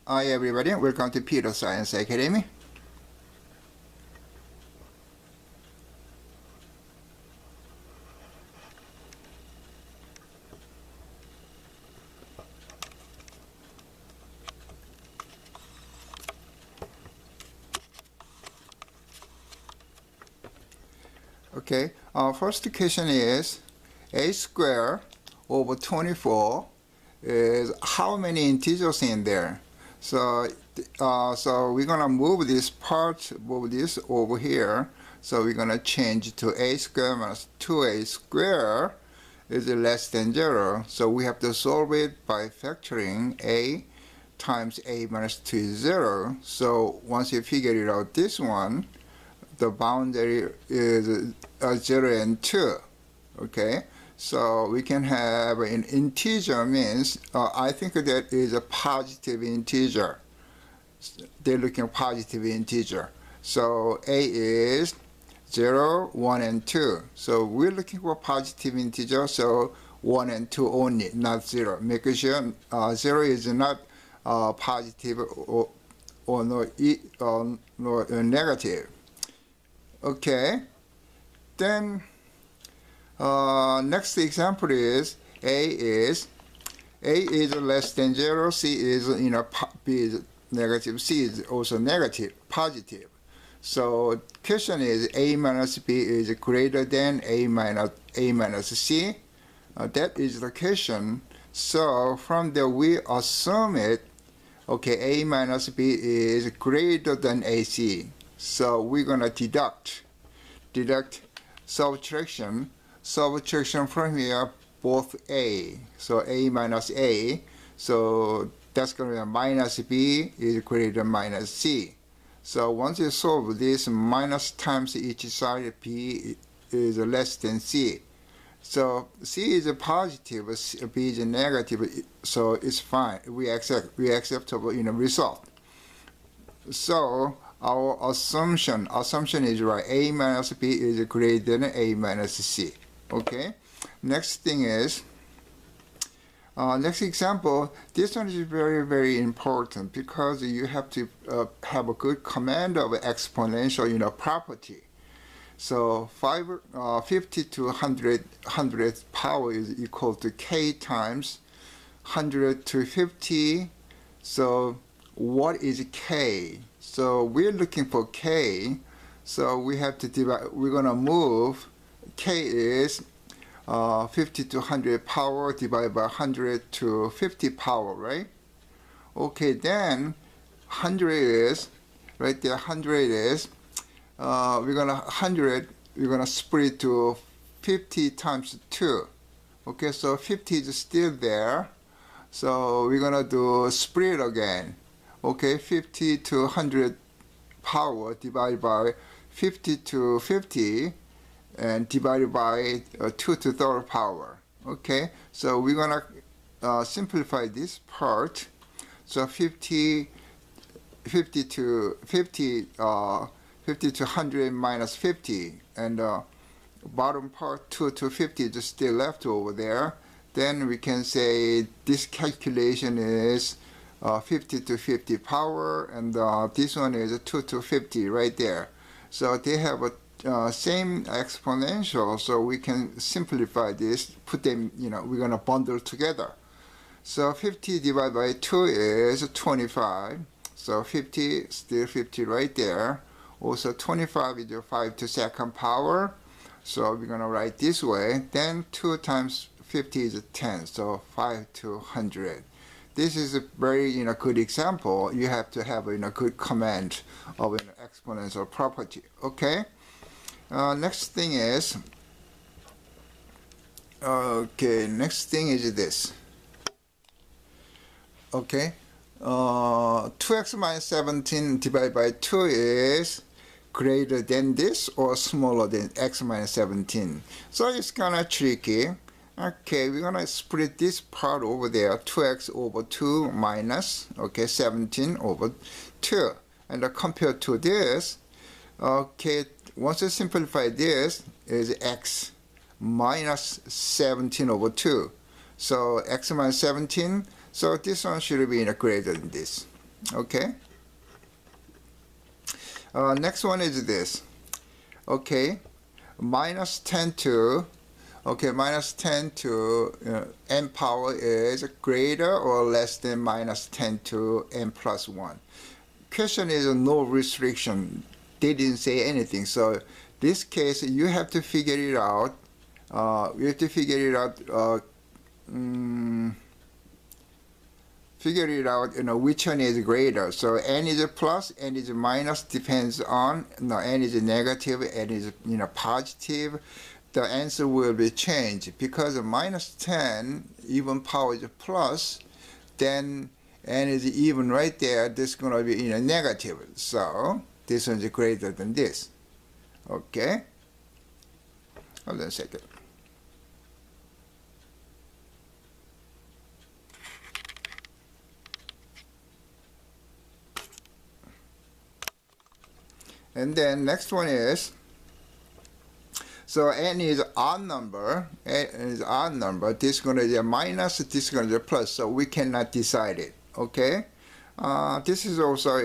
Hi everybody, welcome to Peter Science Academy. Okay, our first question is a square over 24 is how many integers in there? So we're gonna move this over here. So we're gonna change to a square minus 2a square is less than 0. So we have to solve it by factoring a times a minus 2 is 0. So once you figure it out, this one, the boundary is 0 and 2. Okay, so we can have an integer means I think that is a positive integer. They're looking at positive integer. So a is 0, 1, and 2. So we're looking for positive integer. So 1 and 2 only, not 0. Make sure 0 is not positive or no negative. Okay, then next example is a is less than 0, c is b is negative, c is also negative, positive. So question is a minus b is greater than a minus c. That is the question. So from there we assume it. Okay, a minus b is greater than ac. So we're gonna deduct subtraction from here, both a. So a minus a. So that's gonna be a minus b is greater than minus c. So once you solve this, minus times each side, b is less than c. So c is a positive, b is a negative. So it's fine. We acceptable result. So our assumption is right. A minus b is greater than a minus c. Okay. Next thing is, next example. This one is very, very important because you have to have a good command of exponential, property. So 50 to 100th power is equal to k times 100 to 50. So what is k? So we're looking for k. So we have to divide. We're gonna move. K is 50 to 100 power divided by 100 to 50 power, right? Okay, then 100 is right there. 100 is we're gonna split to 50 times 2. Okay, so 50 is still there. So we're gonna do split again. Okay, 50 to 100 power divided by 50 to 50 and divided by 2 to the third power. Okay, so we're gonna simplify this part. So 50 to 100 minus 50, and bottom part 2 to 50 is still left over there. Then we can say this calculation is 50 to 50 power, and this one is 2 to 50 right there. So they have a same exponential, so we can simplify this, put them, we're gonna bundle together. So 50 divided by 2 is 25. So 50, still 50 right there. Also 25 is 5 to second power. So we're gonna write this way. Then 2 times 50 is 10. So 5 to 100. This is a very good example. You have to have a good command of an exponential property. Okay. Next thing is this. Okay. 2x minus 17 divided by 2 is greater than this or smaller than x minus 17. So it's kind of tricky. Okay, we're gonna split this part over there, 2x over 2 minus 17 over 2, and compared to this, okay, once you simplify this is x minus 17 over 2. So x minus 17. So this one should be greater than this. Okay. Next one is this. Okay, minus 10 to n power is greater or less than minus 10 to n plus 1. Question is no restriction. They didn't say anything. So this case you have to figure it out. Which one is greater. So n is plus, n is minus, depends on, n is negative, n is positive. The answer will be changed because minus 10 even power is plus, then n is even right there. This is going to be negative. So this one is greater than this. Okay. Hold on a second. And then next one is, so n is odd number, this is going to be a minus, this is going to be a plus, so we cannot decide it, okay? This is also,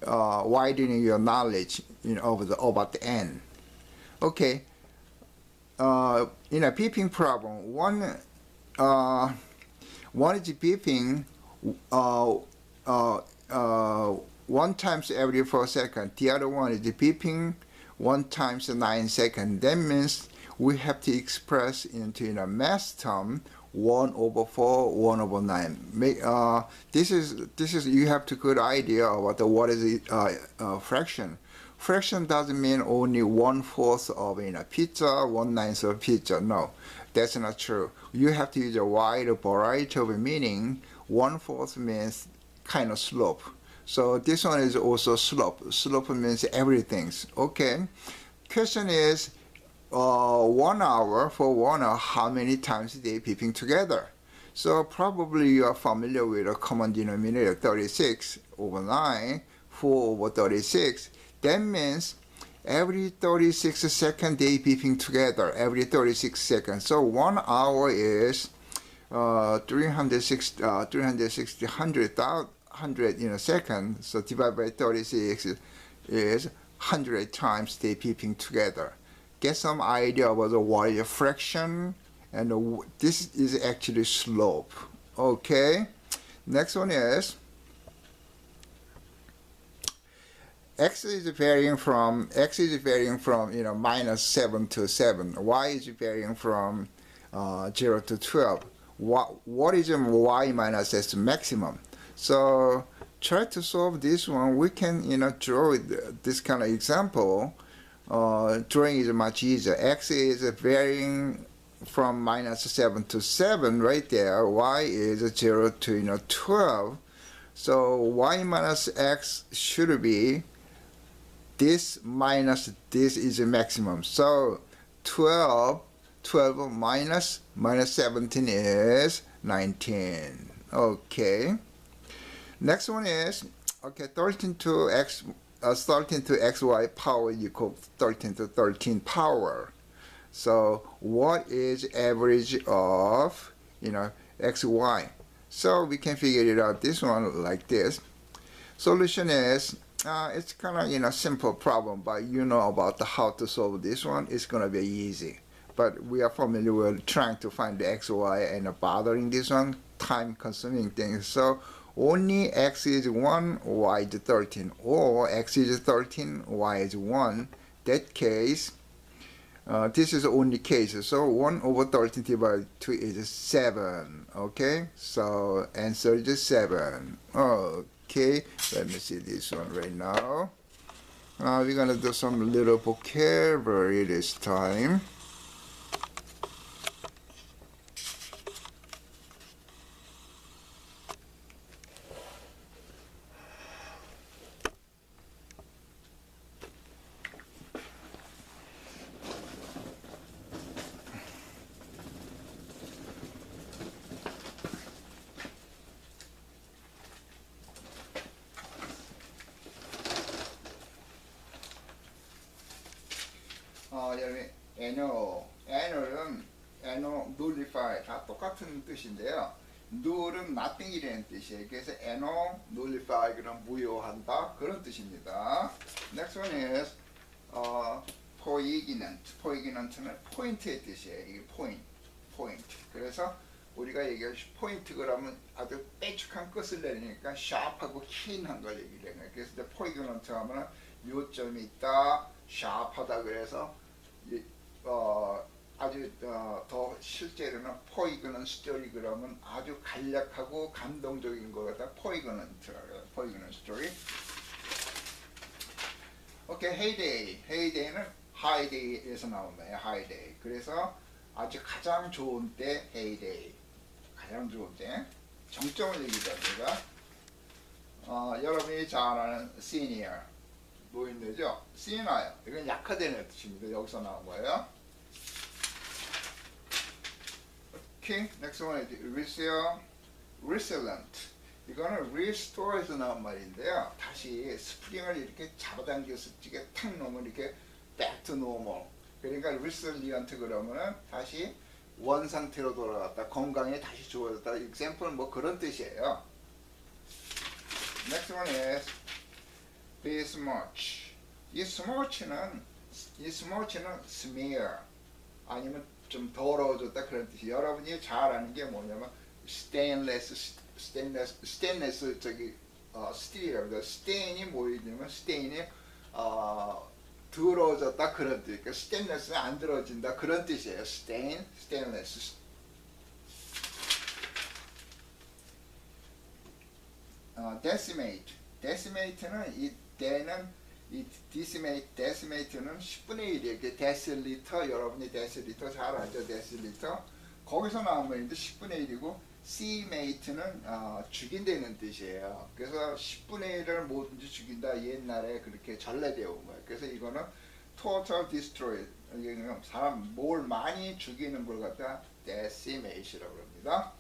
widening your knowledge, about the n. Okay, in a beeping problem, one is beeping, 1 times every 4 seconds. The other one is beeping 1 times 9 seconds. That means we have to express into mass term 1/4, 1/9. This is you have to good idea about what is fraction. Fraction doesn't mean only 1/4 of pizza, 1/9 of pizza. No, that's not true. You have to use a wide variety of meaning. 1/4 means kind of slope. So this one is also slope. Slope means everything. Okay. Question is, 1 hour, for 1 hour, how many times they beeping together? So probably you are familiar with a common denominator, 36/9, 4/36. That means every 36 seconds they beeping together, every 36 seconds. So 1 hour is 360, 100 seconds, so divided by 36 is 100 times they beeping together. Get some idea about the what is fraction, and this is actually slope. Okay, next one is x is varying from minus 7 to 7. Y is varying from 0 to 12. What is y minus s maximum? So try to solve this one. We can draw this kind of example. Drawing is much easier. X is varying from minus 7 to 7 right there. Y is 0 to 12. So y minus x should be this minus this is a maximum. So 12 minus 17 is 19. Okay. Next one is, okay, 13 to xy power equals 13 to 13 power. So what is average of xy? So we can figure it out this one like this. Solution is, it's kind of simple problem, but about how to solve this one. It's gonna be easy. But we are familiar with trying to find the xy and bothering this one, time consuming things. So only x is 1, y is 13, or x is 13, y is 1. That case, this is the only case. So 1/13 divided by 2 is 7. Okay, so answer is 7. Okay, let me see this one right now. We're gonna do some little vocabulary this time. 여러분, annual은 nullify 다 똑같은 뜻인데요. null은 nothing이라는 뜻이에요. 그래서 no, nullify, 그럼 무효한다 그런 뜻입니다. Next one is poignant. poignant는 포인트의 뜻이에요. 이게 point. 그래서 우리가 얘기할 포인트 그러면 아주 빼죽한 끝을 내니까 sharp하고 keen한 걸 얘기를 해요. 그래서 이제 poignant 하면은 요점이 있다, sharp하다 그래서 아주 더 실제로는 poignant story 그러면 아주 간략하고 감동적인 것 같다. poignant story. 오케이, heyday는 highday에서 나온 거예요. higday. 그래서 아주 가장 좋은 때 heyday. 가장 좋은 때. 정점을 얘기합니다. 여러분이 잘 아는 senior. 노인네죠? senior. 이건 약화되는 뜻입니다. 여기서 나온 거예요. 오케이, next one is resilient. 이거는 restore에서 나온 말인데요. 다시 스프링을 이렇게 잡아당겨서 찌게 탁 놓으면 이렇게 back to normal. 그러니까 resilient 그러면은 다시 원 상태로 돌아갔다. 건강이 다시 좋아졌다. example 뭐 그런 뜻이에요. Next one is besmirch. 이 smirch는 smear 아니면 좀 더러워졌다 그런 뜻이. 여러분이 잘 아는 게 뭐냐면 stainless 저기 스틸이랍니다. stain이 뭐냐면 stain이 더러워졌다 그런 뜻. 그러니까 stainless는 안 더러워진다 그런 뜻이에요. stainless. decimate는 이 decimate는 10분의 1이에요. 이렇게 데실리터, 여러분이 데실리터 잘 알죠? 데실리터. 거기서 나온 말인데 10분의 1이고 Cmate는 죽인다는 뜻이에요. 그래서 10분의 1을 뭐든지 죽인다. 옛날에 그렇게 전래되어 온 거예요. 그래서 이거는 total destroy. 이거는 사람 뭘 많이 죽이는 걸 갖다 decimate이라고 합니다.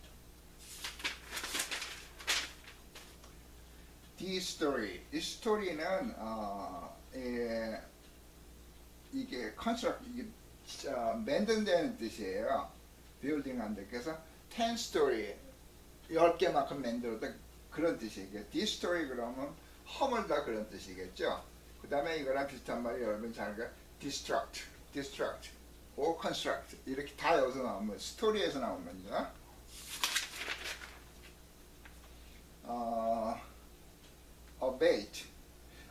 이 스토리는 이게 construct 이게 만든다는 뜻이에요. 빌딩 한다. 그래서 10story 10개만큼 만들었다 그런 뜻이에요. 디스토리 그러면 허물다 그런 뜻이겠죠. 그 다음에 이거랑 비슷한 말이 여러분 잘 알까? destruct or construct 이렇게 다 여기서 나오면 스토리에서 나온 겁니다.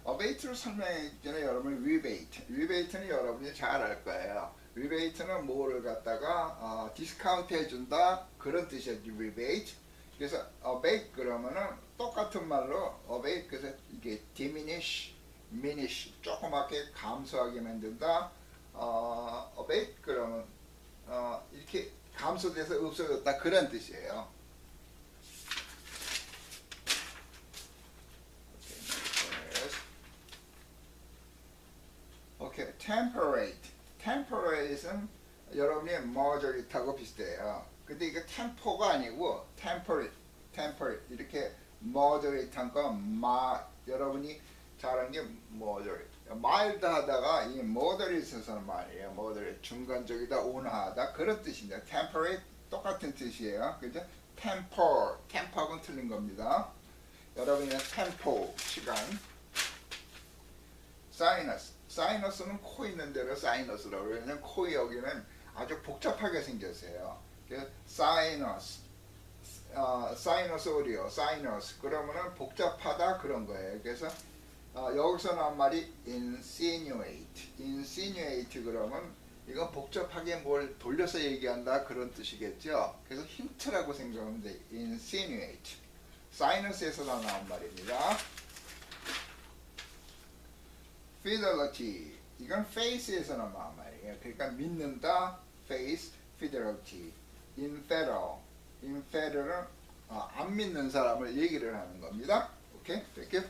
abate를 설명하기 전에 여러분 rebate는 여러분이 잘 알 거예요. rebate는 뭐를 갖다가 디스카운트 해준다 그런 뜻이에요. rebate. 그래서 abate 그러면은 똑같은 말로 abate 그래서 이게 diminish 조그맣게 감소하게 만든다. abate 그러면 이렇게 감소돼서 없어졌다 그런 뜻이에요. 오케이, temperate는 여러분이 moderate하고 비슷해요. 근데 이게 tempo가 아니고 temperate 이렇게 moderate한 거 여러분이 잘하는 게 moderate. mild 하다가 이 moderate에서 말이에요. moderate 중간적이다, 온화하다 그런 뜻입니다. temperate 똑같은 뜻이에요. 그죠? tempo하고는 틀린 겁니다. 여러분이 tempo 시간. 사이너스는 코 있는 대로 사이너스라고 해요. 왜냐면 코 여기는 아주 복잡하게 생겼어요. 그래서 사이너스 오디오, 사이너스 그러면은 복잡하다 그런 거예요. 그래서 여기서 나온 말이 insinuate 그러면 이건 복잡하게 뭘 돌려서 얘기한다 그런 뜻이겠죠. 그래서 힌트라고 생각하면 돼. insinuate. 사이너스에서 나온 말입니다. fidelity 이건 faith에서 나온 말이에요. 그러니까 믿는다, faith, fidelity. infidel, infidel 안 믿는 사람을 얘기를 하는 겁니다. 오케이, thank you.